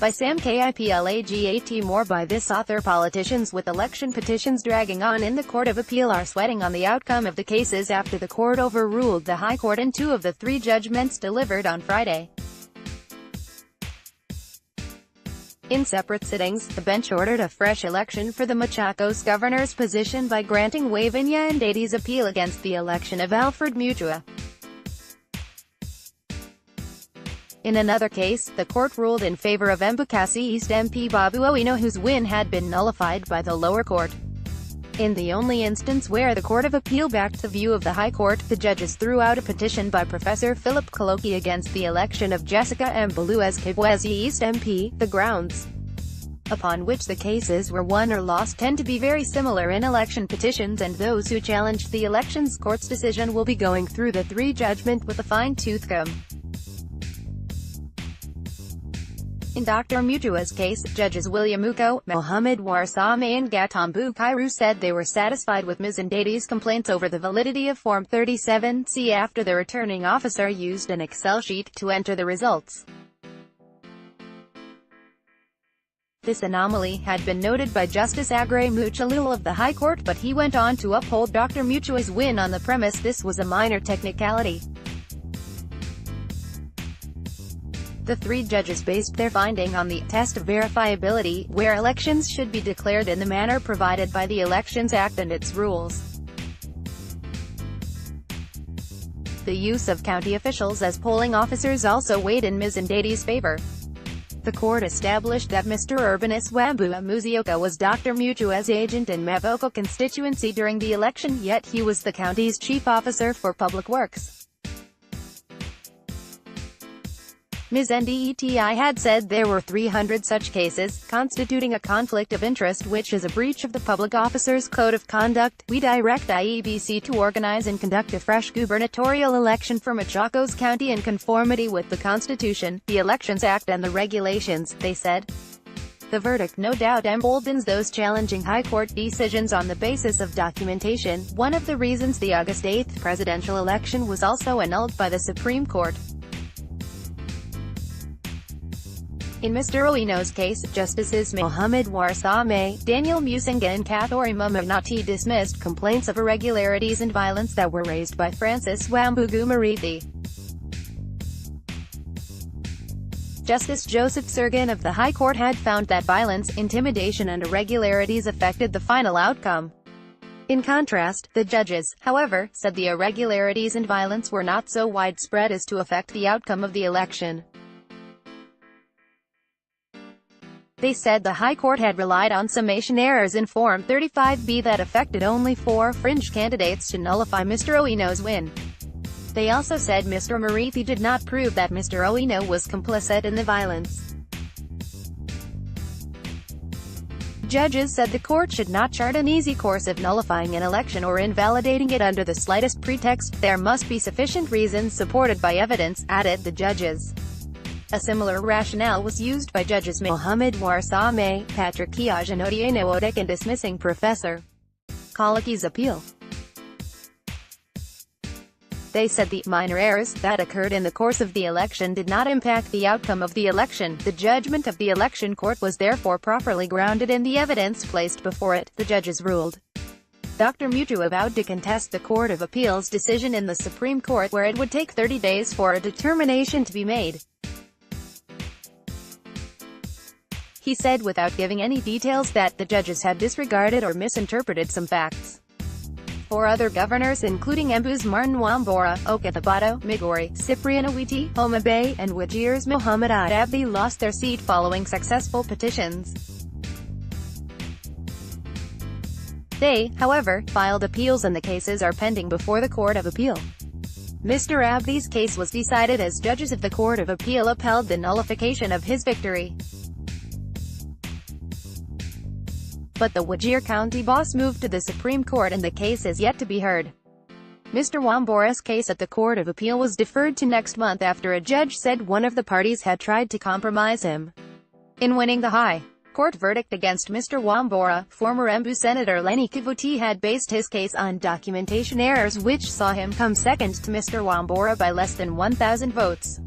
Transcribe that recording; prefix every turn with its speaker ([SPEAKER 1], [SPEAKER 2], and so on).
[SPEAKER 1] By SAM KIPLAGAT More. By this author, politicians with election petitions dragging on in the Court of Appeal are sweating on the outcome of the cases after the court overruled the High Court in 2 of the 3 judgments delivered on Friday. In separate sittings, the bench ordered a fresh election for the Machakos governor's position by granting Wavinya Ndeti's appeal against the election of Alfred Mutua. In another case, the court ruled in favor of Embakasi East MP Babu Owino, whose win had been nullified by the lower court. In the only instance where the Court of Appeal backed the view of the High Court, the judges threw out a petition by Professor Philip Kaloki against the election of Jessica Mbalu as Embakasi East MP. The grounds upon which the cases were won or lost tend to be very similar in election petitions, and those who challenged the elections court's decision will be going through the 3 judgment with a fine-tooth comb. In Dr. Mutua's case, Judges William Mohammed Warsame and Gatambu Kairu said they were satisfied with Ms. Ndeti's complaints over the validity of Form 37C after the returning officer used an Excel sheet to enter the results. This anomaly had been noted by Justice Agre Muchalul of the High Court, but he went on to uphold Dr. Mutua's win on the premise this was a minor technicality. The 3 judges based their finding on the test of verifiability, where elections should be declared in the manner provided by the Elections Act and its rules. The use of county officials as polling officers also weighed in Ms. Ndeti's favor. The court established that Mr. Urbanus Wambua Muzioka was Dr. Mutua's agent in Mavoko constituency during the election, yet he was the county's chief officer for public works. Ms. Ndeti had said there were 300 such cases, constituting a conflict of interest which is a breach of the Public Officers Code of Conduct. We direct IEBC to organize and conduct a fresh gubernatorial election for Machakos County in conformity with the Constitution, the Elections Act and the regulations, they said. The verdict no doubt emboldens those challenging High Court decisions on the basis of documentation, one of the reasons the August 8 presidential election was also annulled by the Supreme Court. In Mr. Owino's case, Justices Mohammed Warsame, Daniel Musinga and Wavinya Ndeti dismissed complaints of irregularities and violence that were raised by Francis Wambugu Marithi. Justice Joseph Sergan of the High Court had found that violence, intimidation and irregularities affected the final outcome. In contrast, the judges, however, said the irregularities and violence were not so widespread as to affect the outcome of the election. They said the High Court had relied on summation errors in Form 35B that affected only 4 fringe candidates to nullify Mr. Owino's win. They also said Mr. Marithi did not prove that Mr. Owino was complicit in the violence. Judges said the court should not chart an easy course of nullifying an election or invalidating it under the slightest pretext. There must be sufficient reasons supported by evidence, added the judges. A similar rationale was used by Judges Mohammed Warsame, Patrick Kiaj and Owino in dismissing Professor Kaloki's appeal. They said the minor errors that occurred in the course of the election did not impact the outcome of the election. The judgment of the election court was therefore properly grounded in the evidence placed before it, the judges ruled. Dr. Mutua vowed to contest the Court of Appeal's decision in the Supreme Court, where it would take 30 days for a determination to be made. He said without giving any details that the judges had disregarded or misinterpreted some facts. 4 other governors including Embu's Martin Wambora, Okathabato, Migori, Cyprian Awiti, Homa Bay, and Wajir's Muhammad Abdi lost their seat following successful petitions. They, however, filed appeals and the cases are pending before the Court of Appeal. Mr. Abdi's case was decided as judges of the Court of Appeal upheld the nullification of his victory. But the Wajir County boss moved to the Supreme Court and the case is yet to be heard. Mr. Wambora's case at the Court of Appeal was deferred to next month after a judge said one of the parties had tried to compromise him in winning the High Court verdict against Mr. Wambora. Former Embu Senator Lenny Kivuti had based his case on documentation errors which saw him come second to Mr. Wambora by less than 1,000 votes.